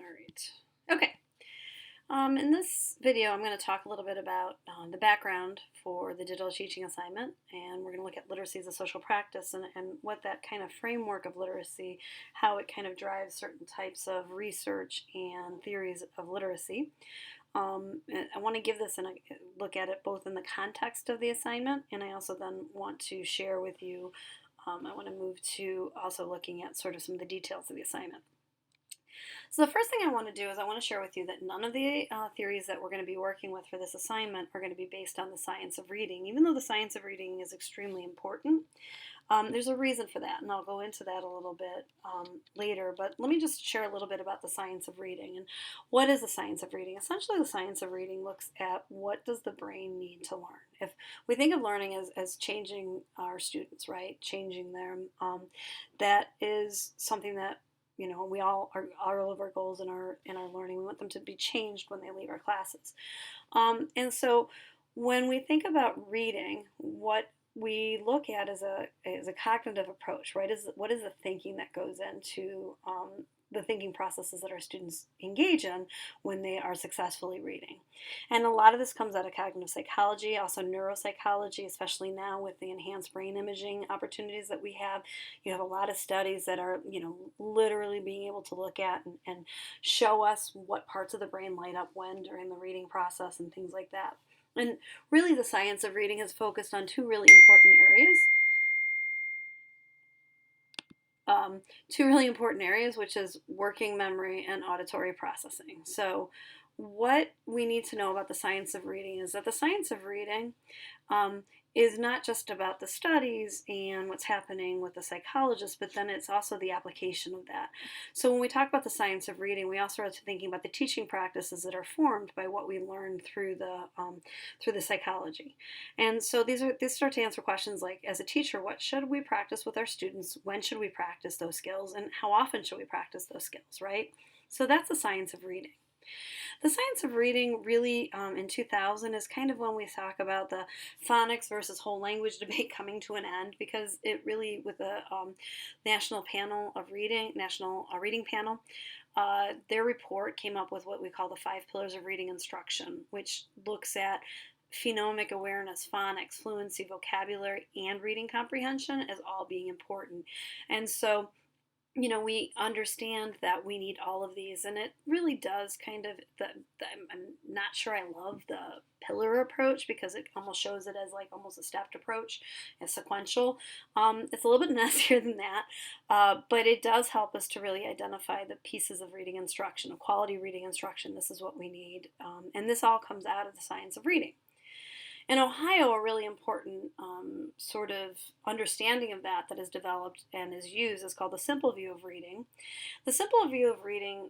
All right. Okay. In this video, I'm going to talk a little bit about the background for the digital teaching assignment, and we're going to look at literacy as a social practice and what that kind of framework of literacy, how it kind of drives certain types of research and theories of literacy. And I want to give this a look at it both in the context of the assignment, and I also then want to share with you. I want to move to also looking at sort of some of the details of the assignment. So the first thing I want to do is I want to share with you that none of the theories that we're going to be working with for this assignment are going to be based on the science of reading, even though the science of reading is extremely important. There's a reason for that, and I'll go into that a little bit later, but let me just share a little bit about the science of reading. And what is the science of reading? Essentially, the science of reading looks at what does the brain need to learn. If we think of learning as changing our students, right, changing them, that is something that we all are all of our goals in our learning. We want them to be changed when they leave our classes. And so when we think about reading, what we look at is a cognitive approach, right? What is the thinking that goes into the thinking processes that our students engage in when they are successfully reading. And a lot of this comes out of cognitive psychology, also neuropsychology, especially now with the enhanced brain imaging opportunities that we have. You have a lot of studies that are, literally being able to look at and show us what parts of the brain light up when during the reading process and things like that. And really the science of reading is focused on two really important areas. Which is working memory and auditory processing. So what we need to know about the science of reading is that the science of reading is not just about the studies and what's happening with the psychologist, but then it's also the application of that. So when we talk about the science of reading, we also are thinking about the teaching practices that are formed by what we learn through the psychology. And so these start to answer questions like, as a teacher, what should we practice with our students? When should we practice those skills? And how often should we practice those skills, right? So that's the science of reading. The science of reading really in 2000 is kind of when we talk about the phonics versus whole language debate coming to an end, because it really, with the National Reading Panel, their report came up with what we call the 5 pillars of reading instruction, which looks at phonemic awareness, phonics, fluency, vocabulary, and reading comprehension as all being important. And so we understand that we need all of these, and it really does kind of, I'm not sure I love the pillar approach because it almost shows it as like almost a stepped approach, a sequential. It's a little bit messier than that, but it does help us to really identify the pieces of reading instruction, of quality reading instruction. This is what we need, and this all comes out of the science of reading. In Ohio, a really important sort of understanding of that is developed and is used is called the simple view of reading. The simple view of reading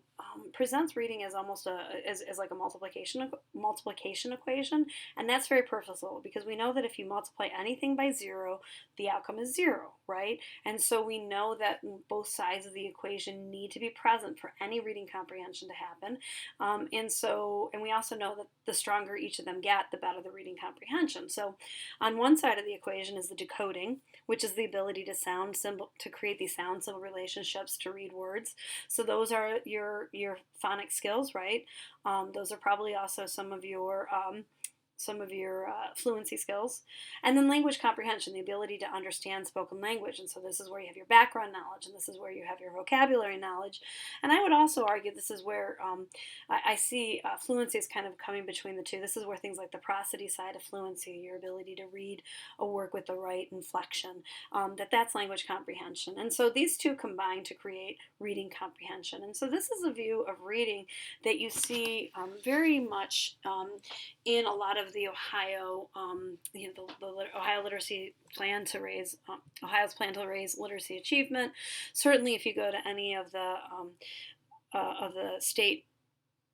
presents reading as almost as like a multiplication equation, and that's very purposeful because we know that if you multiply anything by 0, the outcome is 0, right? And so we know that both sides of the equation need to be present for any reading comprehension to happen, and we also know that the stronger each of them get, the better the reading comprehension. So on one side of the equation is the decoding, which is the ability to create these sound symbol relationships to read words. So those are your phonics skills, right? Those are probably also some of your fluency skills. And then language comprehension, the ability to understand spoken language. And so this is where you have your background knowledge, and this is where you have your vocabulary knowledge. And I would also argue this is where I see fluency is kind of coming between the two. This is where things like the prosody side of fluency, your ability to read a work with the right inflection, that's language comprehension. And so these two combine to create reading comprehension. And so this is a view of reading that you see very much in a lot of the Ohio, the Ohio literacy plan to raise Ohio's plan to raise literacy achievement. Certainly, if you go to any of the state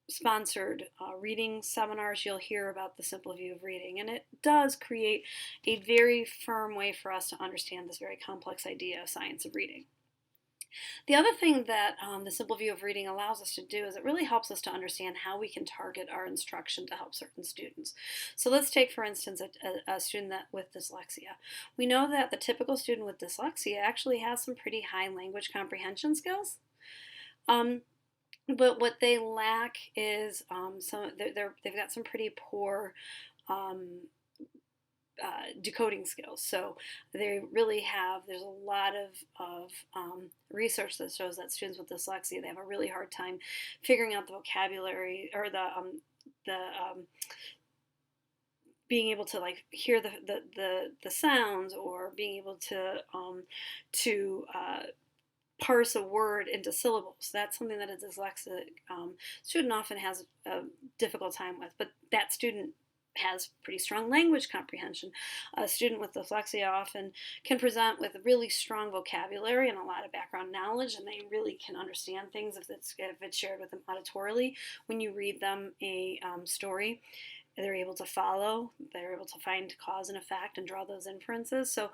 sponsored reading seminars, you'll hear about the simple view of reading, and it does create a very firm way for us to understand this very complex idea of science of reading. The other thing that the simple view of reading allows us to do is it really helps us to understand how we can target our instruction to help certain students. So let's take, for instance, a student with dyslexia. We know that the typical student with dyslexia actually has some pretty high language comprehension skills. But what they lack is they've got some pretty poor um, decoding skills. So they really have, there's a lot of research that shows that students with dyslexia, they have a really hard time figuring out the vocabulary or the being able to like hear the sounds, or being able to parse a word into syllables. That's something that a dyslexic student often has a difficult time with, but that student has pretty strong language comprehension. A student with dyslexia often can present with really strong vocabulary and a lot of background knowledge, and they really can understand things if it's shared with them auditorily. When you read them a story, they're able to follow, they're able to find cause and effect and draw those inferences. So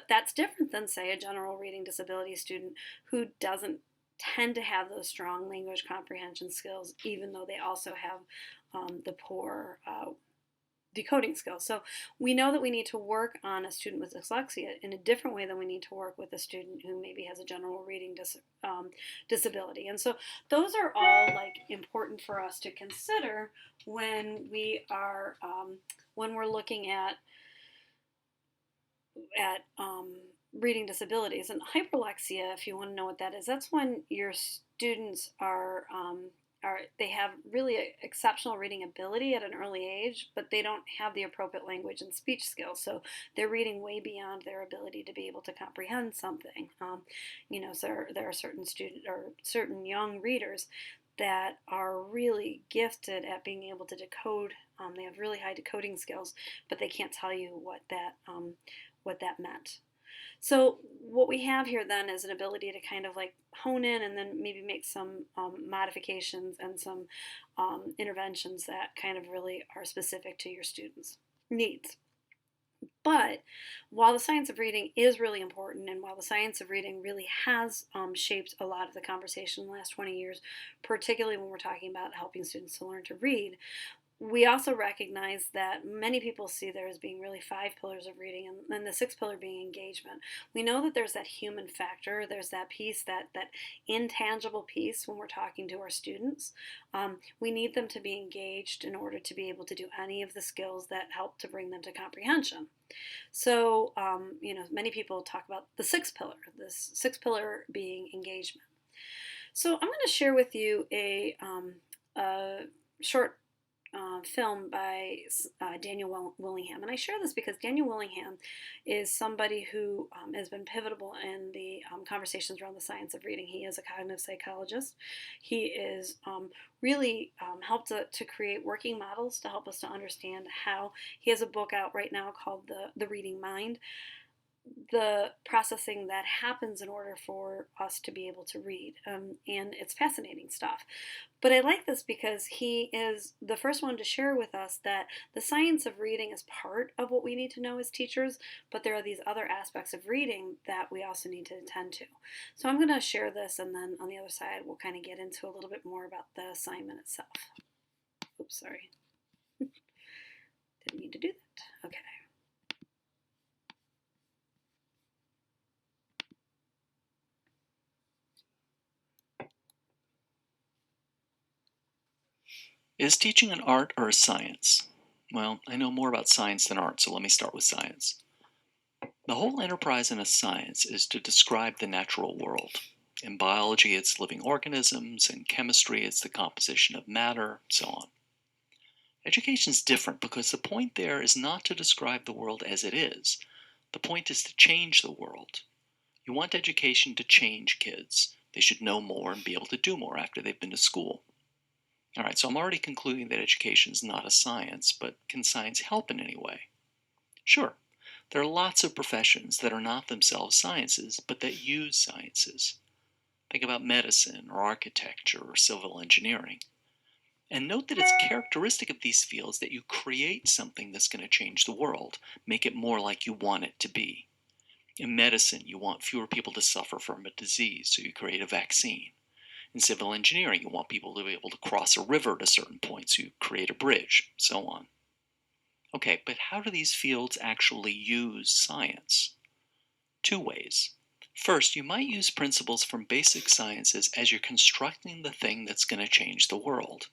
that's different than, say, a general reading disability student who doesn't tend to have those strong language comprehension skills, even though they also have the poor decoding skills. So we know that we need to work on a student with dyslexia in a different way than we need to work with a student who maybe has a general reading disability. And so those are all like important for us to consider when we are when we're looking at reading disabilities. And hyperlexia, if you want to know what that is, that's when your students are they have really exceptional reading ability at an early age, but they don't have the appropriate language and speech skills. So they're reading way beyond their ability to be able to comprehend something. So there are certain student or certain young readers that are really gifted at being able to decode. They have really high decoding skills, but they can't tell you what that meant. So what we have here then is an ability to kind of like hone in and then maybe make some modifications and some interventions that kind of really are specific to your students' needs. But while the science of reading is really important, and while the science of reading really has shaped a lot of the conversation in the last 20 years, particularly when we're talking about helping students to learn to read, we also recognize that many people see there as being really five pillars of reading, and the sixth pillar being engagement. We know that there's that human factor, there's that piece, that intangible piece when we're talking to our students. We need them to be engaged in order to be able to do any of the skills that help to bring them to comprehension. So, many people talk about the sixth pillar, this sixth pillar being engagement. So, I'm going to share with you a short film by Daniel Willingham. And I share this because Daniel Willingham is somebody who has been pivotal in the conversations around the science of reading. He is a cognitive psychologist. He is really helped to create working models to help us to understand how. He has a book out right now called The Reading Mind, the processing that happens in order for us to be able to read. And it's fascinating stuff. But I like this because he is the first one to share with us that the science of reading is part of what we need to know as teachers, but there are these other aspects of reading that we also need to attend to. So I'm going to share this, and then on the other side, we'll kind of get into a little bit more about the assignment itself. Oops, sorry. Didn't mean to do that. Okay. Is teaching an art or a science? Well, I know more about science than art, so let me start with science. The whole enterprise in a science is to describe the natural world. In biology, it's living organisms. In chemistry, it's the composition of matter, so on. Education is different because the point there is not to describe the world as it is. The point is to change the world. You want education to change kids. They should know more and be able to do more after they've been to school. All right, so I'm already concluding that education is not a science, but can science help in any way? Sure. There are lots of professions that are not themselves sciences, but that use sciences. Think about medicine, or architecture, or civil engineering. And note that it's characteristic of these fields that you create something that's going to change the world, make it more like you want it to be. In medicine, you want fewer people to suffer from a disease, so you create a vaccine. In civil engineering, you want people to be able to cross a river at a certain point, so you create a bridge, so on. Okay, but how do these fields actually use science? Two ways. First, you might use principles from basic sciences as you're constructing the thing that's going to change the world.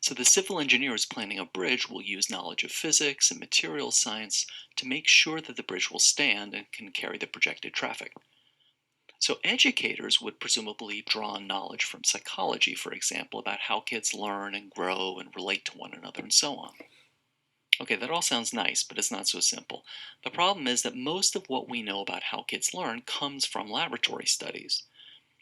So, the civil engineers planning a bridge will use knowledge of physics and materials science to make sure that the bridge will stand and can carry the projected traffic. So, educators would presumably draw on knowledge from psychology, for example, about how kids learn and grow and relate to one another and so on. Okay, that all sounds nice, but it's not so simple. The problem is that most of what we know about how kids learn comes from laboratory studies.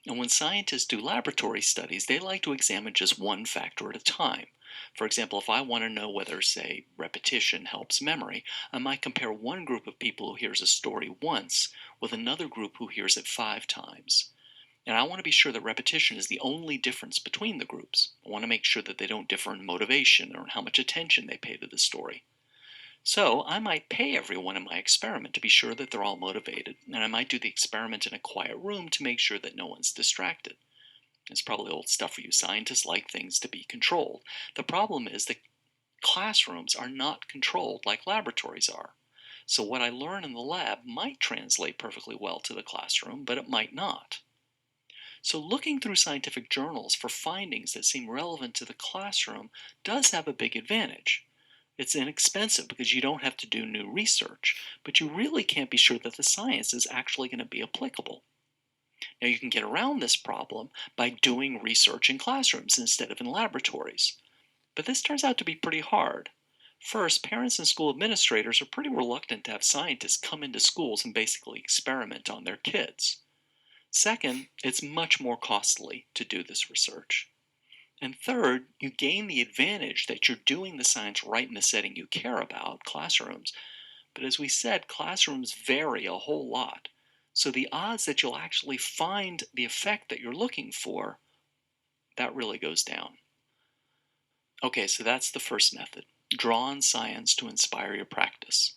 And when scientists do laboratory studies, they like to examine just one factor at a time. For example, if I want to know whether, say, repetition helps memory, I might compare one group of people who hears a story once with another group who hears it 5 times. And I want to be sure that repetition is the only difference between the groups. I want to make sure that they don't differ in motivation or in how much attention they pay to the story. So I might pay everyone in my experiment to be sure that they're all motivated, and I might do the experiment in a quiet room to make sure that no one's distracted. It's probably old stuff for you. Scientists like things to be controlled. The problem is that classrooms are not controlled like laboratories are. So what I learn in the lab might translate perfectly well to the classroom, but it might not. So looking through scientific journals for findings that seem relevant to the classroom does have a big advantage. It's inexpensive because you don't have to do new research, but you really can't be sure that the science is actually going to be applicable. Now, you can get around this problem by doing research in classrooms instead of in laboratories. But this turns out to be pretty hard. First, parents and school administrators are pretty reluctant to have scientists come into schools and basically experiment on their kids. Second, it's much more costly to do this research. And third, you gain the advantage that you're doing the science right in the setting you care about, classrooms. But as we said, classrooms vary a whole lot. So the odds that you'll actually find the effect that you're looking for, that really goes down. Okay, so that's the first method. Draw on science to inspire your practice.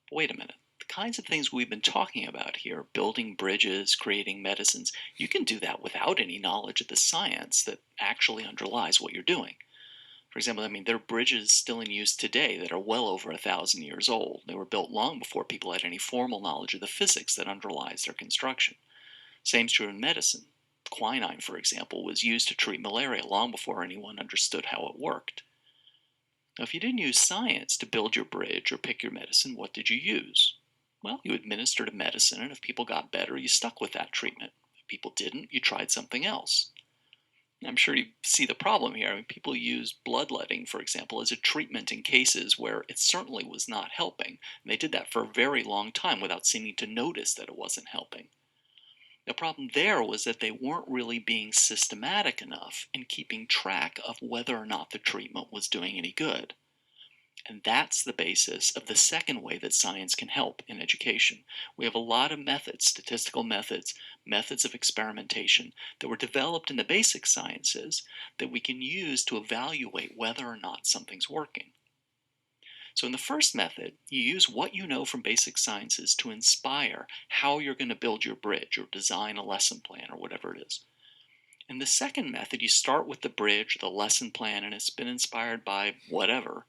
But wait a minute. The kinds of things we've been talking about here, building bridges, creating medicines, you can do that without any knowledge of the science that actually underlies what you're doing. For example, there are bridges still in use today that are well over 1,000 years old. They were built long before people had any formal knowledge of the physics that underlies their construction. Same's true in medicine. Quinine, for example, was used to treat malaria long before anyone understood how it worked. Now, if you didn't use science to build your bridge or pick your medicine, what did you use? Well, you administered a medicine, and if people got better, you stuck with that treatment. If people didn't, you tried something else. I'm sure you see the problem here. People use bloodletting, for example, as a treatment in cases where it certainly was not helping. And they did that for a very long time without seeming to notice that it wasn't helping. The problem there was that they weren't really being systematic enough in keeping track of whether or not the treatment was doing any good. And that's the basis of the second way that science can help in education. We have a lot of methods, statistical methods, methods of experimentation that were developed in the basic sciences that we can use to evaluate whether or not something's working. So, in the first method, you use what you know from basic sciences to inspire how you're going to build your bridge or design a lesson plan or whatever it is. In the second method, you start with the bridge, the lesson plan, and it's been inspired by whatever,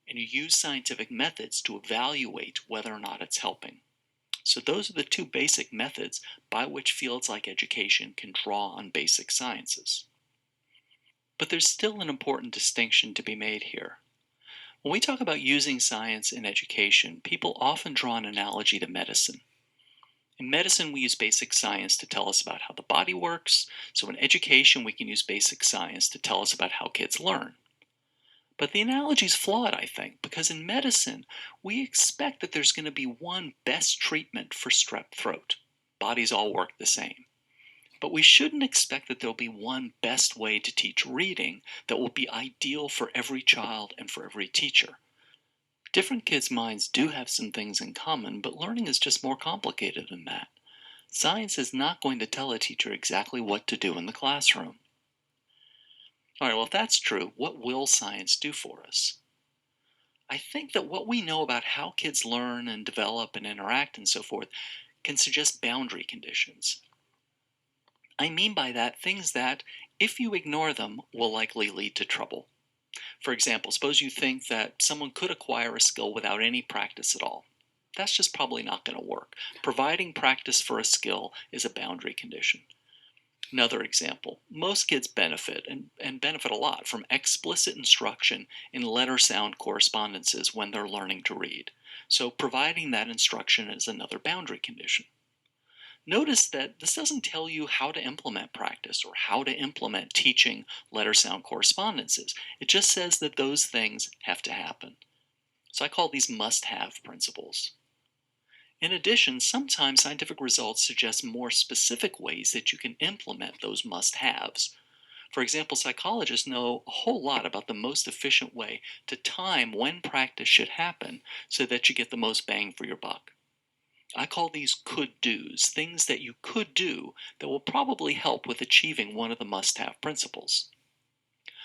and you use scientific methods to evaluate whether or not it's helping. So, those are the two basic methods by which fields like education can draw on basic sciences. But there's still an important distinction to be made here. When we talk about using science in education, people often draw an analogy to medicine. In medicine, we use basic science to tell us about how the body works, so in education, we can use basic science to tell us about how kids learn. But the analogy is flawed, I think, because in medicine, we expect that there's going to be one best treatment for strep throat. Bodies all work the same. But we shouldn't expect that there'll be one best way to teach reading that will be ideal for every child and for every teacher. Different kids' minds do have some things in common, but learning is just more complicated than that. Science is not going to tell a teacher exactly what to do in the classroom. All right, well, if that's true, what will science do for us? I think that what we know about how kids learn and develop and interact and so forth can suggest boundary conditions. I mean by that things that, if you ignore them, will likely lead to trouble. For example, suppose you think that someone could acquire a skill without any practice at all. That's just probably not going to work. Providing practice for a skill is a boundary condition. Another example, most kids benefit, and benefit a lot, from explicit instruction in letter sound correspondences when they're learning to read. So providing that instruction is another boundary condition. Notice that this doesn't tell you how to implement practice or how to implement teaching letter sound correspondences. It just says that those things have to happen. So I call these must-have principles. In addition, sometimes scientific results suggest more specific ways that you can implement those must-haves. For example, psychologists know a whole lot about the most efficient way to time when practice should happen so that you get the most bang for your buck. I call these could-dos, things that you could do that will probably help with achieving one of the must-have principles.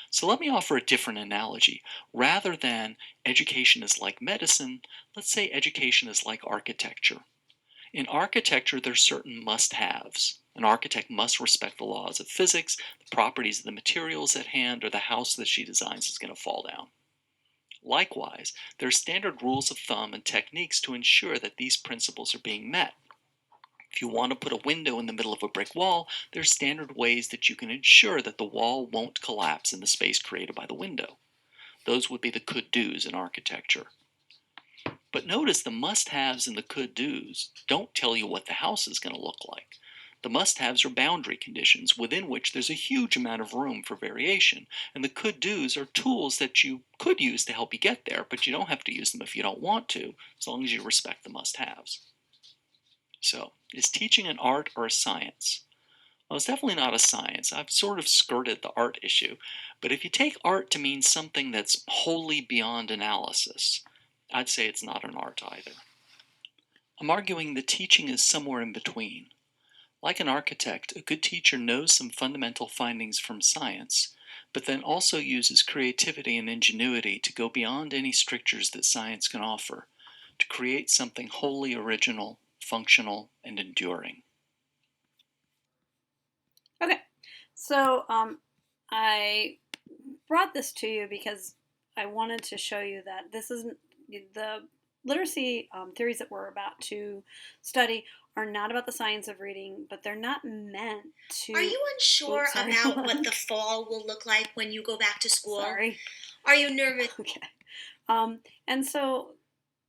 So let me offer a different analogy. Rather than education is like medicine, let's say education is like architecture. In architecture, there's certain must-haves. An architect must respect the laws of physics, the properties of the materials at hand, or the house that she designs is going to fall down. Likewise, there are standard rules of thumb and techniques to ensure that these principles are being met. If you want to put a window in the middle of a brick wall, there are standard ways that you can ensure that the wall won't collapse in the space created by the window. Those would be the could-dos in architecture. But notice the must-haves and the could-dos don't tell you what the house is going to look like. The must-haves are boundary conditions within which there's a huge amount of room for variation, and the could-dos are tools that you could use to help you get there, but you don't have to use them if you don't want to, as long as you respect the must-haves. So, is teaching an art or a science? Well, it's definitely not a science. I've sort of skirted the art issue, but if you take art to mean something that's wholly beyond analysis, I'd say it's not an art either. I'm arguing that teaching is somewhere in between. Like an architect, a good teacher knows some fundamental findings from science, but then also uses creativity and ingenuity to go beyond any strictures that science can offer, to create something wholly original, functional, and enduring. Okay, so I brought this to you because I wanted to show you that this isn't the literacy theories that we're about to study are not about the science of reading, but they're not meant Are to. you unsure Oops, sorry. about what the fall will look like when you go back to school? Sorry. Are you nervous? Okay. And so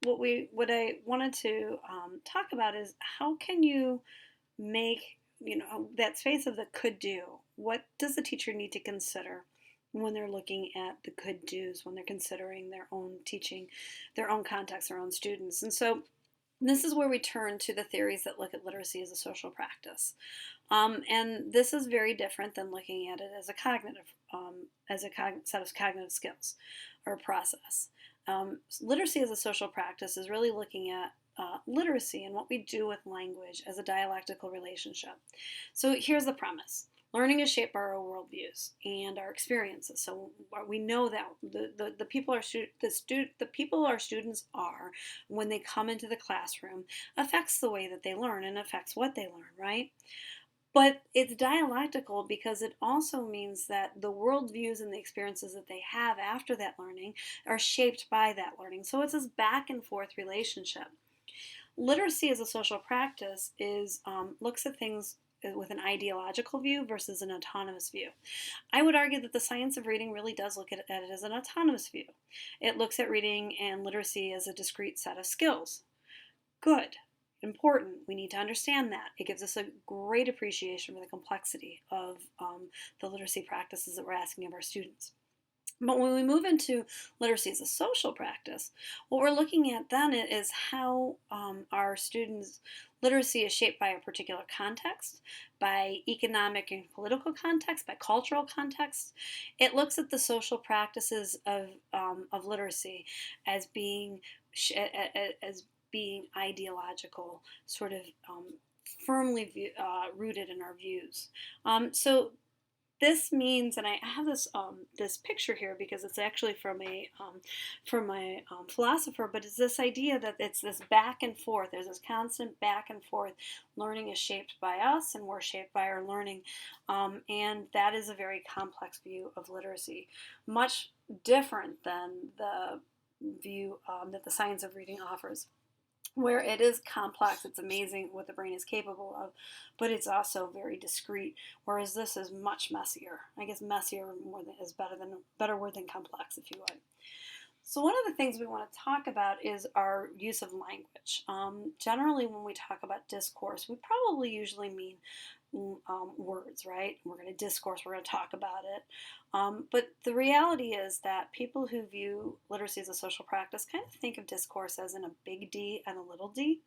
what I wanted to talk about is how can you make that space of the could do. What does the teacher need to consider when they're looking at the could do's, when they're considering their own teaching, their own context, their own students? And so this is where we turn to the theories that look at literacy as a social practice. And this is very different than looking at it as a cognitive, set of cognitive skills or process. Literacy as a social practice is really looking at literacy and what we do with language as a dialectical relationship. So here's the premise. Learning is shaped by our worldviews and our experiences. So we know that the people the people our students are when they come into the classroom affects the way that they learn and affects what they learn, right? But it's dialectical because it also means that the worldviews and the experiences that they have after that learning are shaped by that learning. So it's this back and forth relationship. Literacy as a social practice looks at things with an ideological view versus an autonomous view. I would argue that the science of reading really does look at it as an autonomous view. It looks at reading and literacy as a discrete set of skills. Good, important. We need to understand that. It gives us a great appreciation for the complexity of the literacy practices that we're asking of our students. But when we move into literacy as a social practice, what we're looking at then is how our students' literacy is shaped by a particular context, by economic and political context, by cultural context. It looks at the social practices of literacy as being as being ideological, sort of firmly rooted in our views. So this means, and I have this picture here because it's actually from my philosopher, but it's this idea that it's this back and forth. There's this constant back and forth. Learning is shaped by us, and we're shaped by our learning, and that is a very complex view of literacy, much different than the view that the science of reading offers. where it is complex. It's amazing what the brain is capable of, but it's also very discrete. Whereas this is much messier. I guess messier is better word than complex, if you would. So one of the things we want to talk about is our use of language. Generally, when we talk about discourse, we probably usually mean words, right? We're going to discourse, we're going to talk about it. But the reality is that people who view literacy as a social practice kind of think of discourse as in a big D and a little d.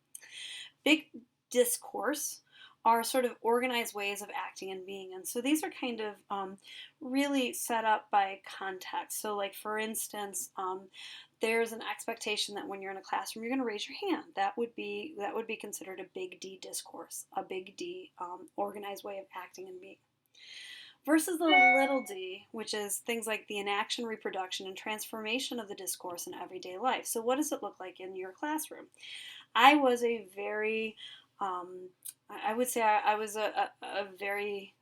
Big discourse are sort of organized ways of acting and being. And so these are kind of really set up by context. So, like, for instance, there's an expectation that when you're in a classroom, you're going to raise your hand. That would be considered a big D discourse, a big D organized way of acting and being. Versus the little d, which is things like the enaction, reproduction, and transformation of the discourse in everyday life. So what does it look like in your classroom? I was a very, I would say I was a very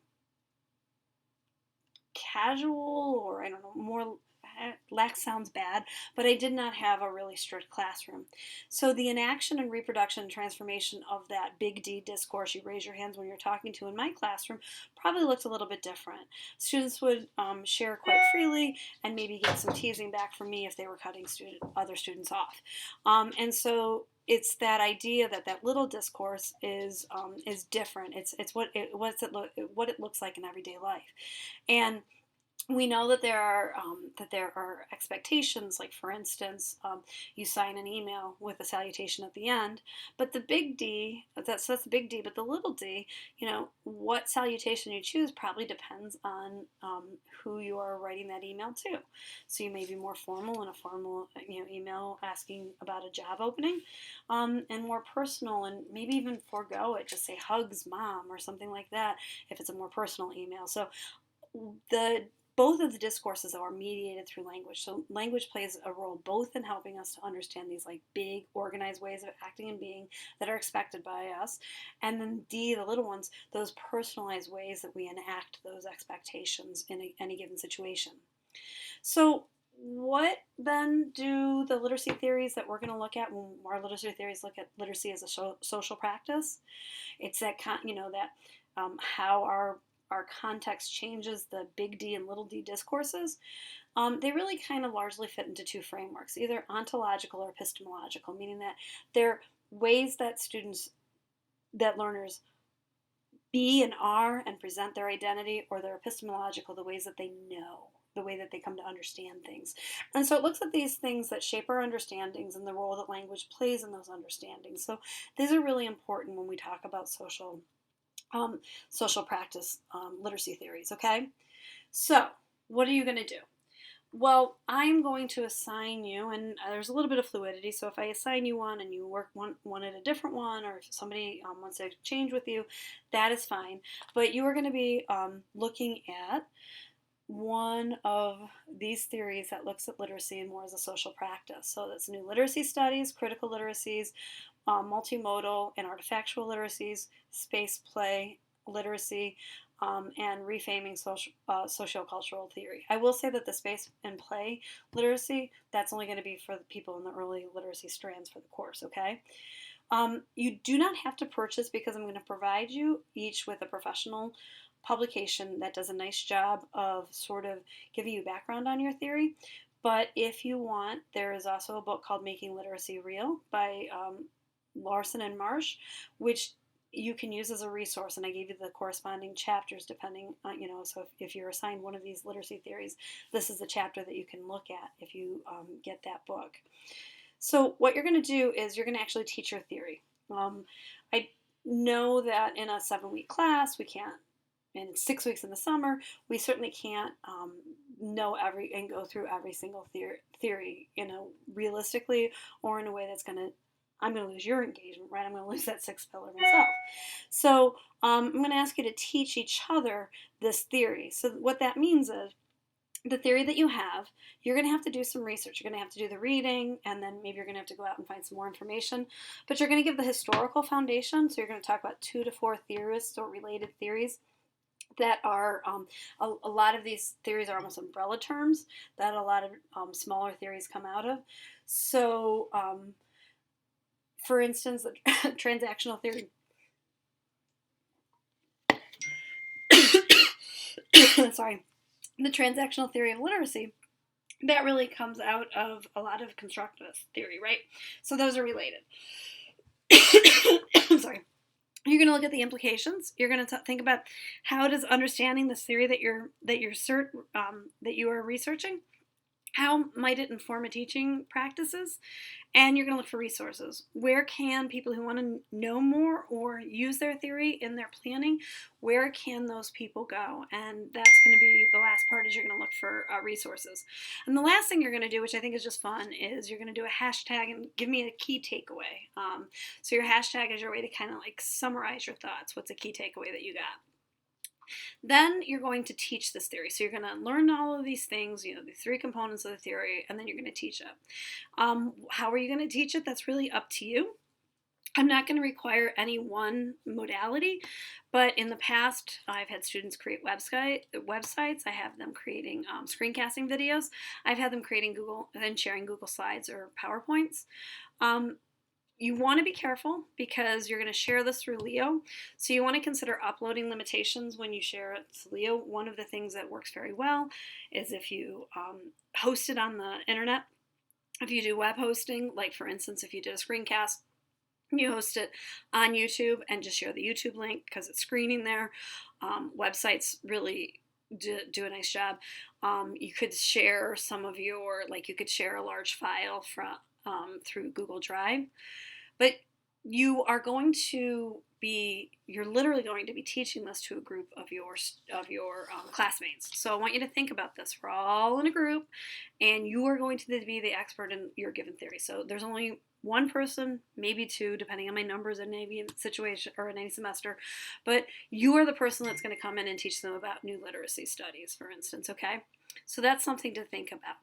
casual, or I don't know, more lax sounds bad, but I did not have a really strict classroom. So the enaction and reproduction and transformation of that big D discourse, you raise your hands when you're talking to, in my classroom, probably looked a little bit different. Students would share quite freely and maybe get some teasing back from me if they were cutting other students off. And so it's that idea that that little discourse is different. It's what it looks like in everyday life, and we know that there are expectations. Like, for instance, you sign an email with a salutation at the end, but the big D, that's the big D, but the little d, what salutation you choose probably depends on who you are writing that email to. So you may be more formal in a formal email asking about a job opening, and more personal, and maybe even forego it, just say hugs mom or something like that if it's a more personal email. So the both of the discourses are mediated through language. So language plays a role both in helping us to understand these like big organized ways of acting and being that are expected by us, and then D, the little ones, those personalized ways that we enact those expectations in any given situation. So what then do the literacy theories that we're going to look at when our literacy theories look at literacy as a social practice? It's that how our context changes the big D and little d discourses. They really kind of largely fit into two frameworks, either ontological or epistemological, meaning that they're ways that learners be and are and present their identity, or they're epistemological, the ways that they know, the way that they come to understand things. And so it looks at these things that shape our understandings and the role that language plays in those understandings. So these are really important when we talk about social practice literacy theories, okay? So what are you going to do? Well, I'm going to assign you, and there's a little bit of fluidity, so if I assign you one and you work one at a different one, or if somebody wants to exchange with you, that is fine. But you are going to be looking at one of these theories that looks at literacy and more as a social practice. So that's new literacy studies, critical literacies, multimodal and artifactual literacies, space play literacy, and reframing sociocultural theory. I will say that the space and play literacy, that's only going to be for the people in the early literacy strands for the course, okay? You do not have to purchase, because I'm going to provide you each with a professional publication that does a nice job of sort of giving you background on your theory. But if you want, there is also a book called Making Literacy Real by Larson and Marsh, which you can use as a resource, and I gave you the corresponding chapters depending on, so if you're assigned one of these literacy theories, this is the chapter that you can look at if you get that book. So what you're going to do is you're going to actually teach your theory. I know that in a 7-week class, we can't, in 6 weeks in the summer, we certainly can't know and go through every single theory, realistically, or in a way that's I'm going to lose your engagement, right? I'm going to lose that 6th pillar myself. So I'm going to ask you to teach each other this theory. So what that means is, the theory that you have, you're going to have to do some research. You're going to have to do the reading, and then maybe you're going to have to go out and find some more information. But you're going to give the historical foundation. So you're going to talk about 2 to 4 theorists or related theories that are, a lot of these theories are almost umbrella terms that a lot of smaller theories come out of. So For instance, the transactional theory. Sorry. The transactional theory of literacy, that really comes out of a lot of constructivist theory, right? So those are related. Sorry. You're going to look at the implications. You're going to think about how does understanding this theory that you are researching, how might it inform a teaching practices? And you're going to look for resources. Where can people who want to know more or use their theory in their planning, where can those people go? And that's going to be the last part, is you're going to look for resources. And the last thing you're going to do, which I think is just fun, is you're going to do a hashtag and give me a key takeaway. So your hashtag is your way to kind of like summarize your thoughts. What's a key takeaway that you got? Then you're going to teach this theory. So you're going to learn all of these things, the 3 components of the theory, and then you're going to teach it. How are you going to teach it? That's really up to you. I'm not going to require any one modality, but in the past, I've had students create websites. I have them creating screencasting videos. I've had them creating Google and sharing Google Slides or PowerPoints. You want to be careful because you're going to share this through Leo. So you want to consider uploading limitations when you share it to Leo. One of the things that works very well is if you host it on the internet. If you do web hosting, like for instance, if you did a screencast, you host it on YouTube and just share the YouTube link because it's screening there. Websites really do a nice job. You could share some of you could share a large file through Google Drive. But you're literally going to be teaching this to a group of your classmates. So I want you to think about this. We're all in a group, and you are going to be the expert in your given theory. So there's only one person, maybe 2, depending on my numbers in any situation or in any semester. But you are the person that's going to come in and teach them about new literacy studies, for instance, okay? So that's something to think about.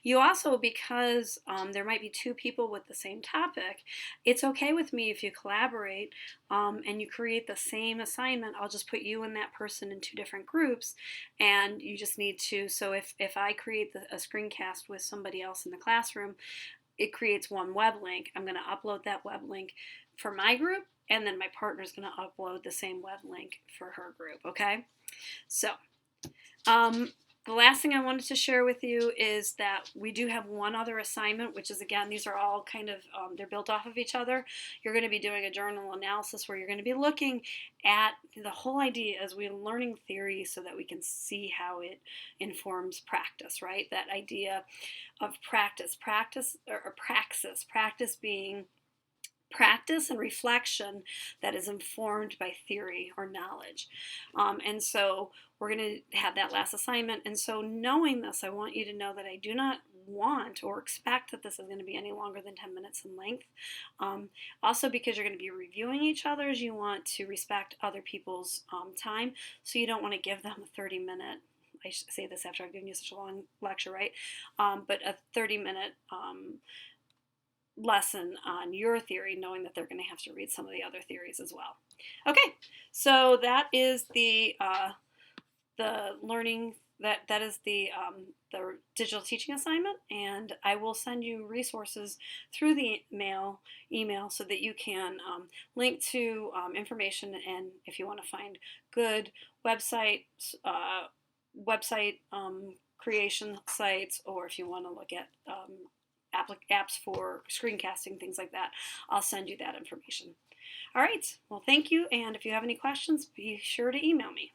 You also, because there might be 2 people with the same topic, it's okay with me if you collaborate and you create the same assignment. I'll just put you and that person in 2 different groups, and you just need to, so if I create a screencast with somebody else in the classroom, it creates one web link. I'm going to upload that web link for my group, and then my partner's going to upload the same web link for her group, okay? So, the last thing I wanted to share with you is that we do have one other assignment, which is, again, these are all kind of, they're built off of each other. You're going to be doing a journal analysis where you're going to be looking at the whole idea as we're learning theory so that we can see how it informs practice, right? That idea of practice being practice and reflection that is informed by theory or knowledge. And so we're going to have that last assignment. And so knowing this, I want you to know that I do not want or expect that this is going to be any longer than 10 minutes in length. Also, because you're going to be reviewing each other's, you want to respect other people's time. So you don't want to give them a 30-minute, I should say this after I've given you such a long lecture, right? But a 30-minute lesson on your theory, knowing that they're going to have to read some of the other theories as well. Okay, so that is the learning, that is the digital teaching assignment, and I will send you resources through the email so that you can link to information, and if you want to find good website creation sites, or if you want to look at apps for screencasting, things like that, I'll send you that information. All right, well, thank you, and if you have any questions, be sure to email me.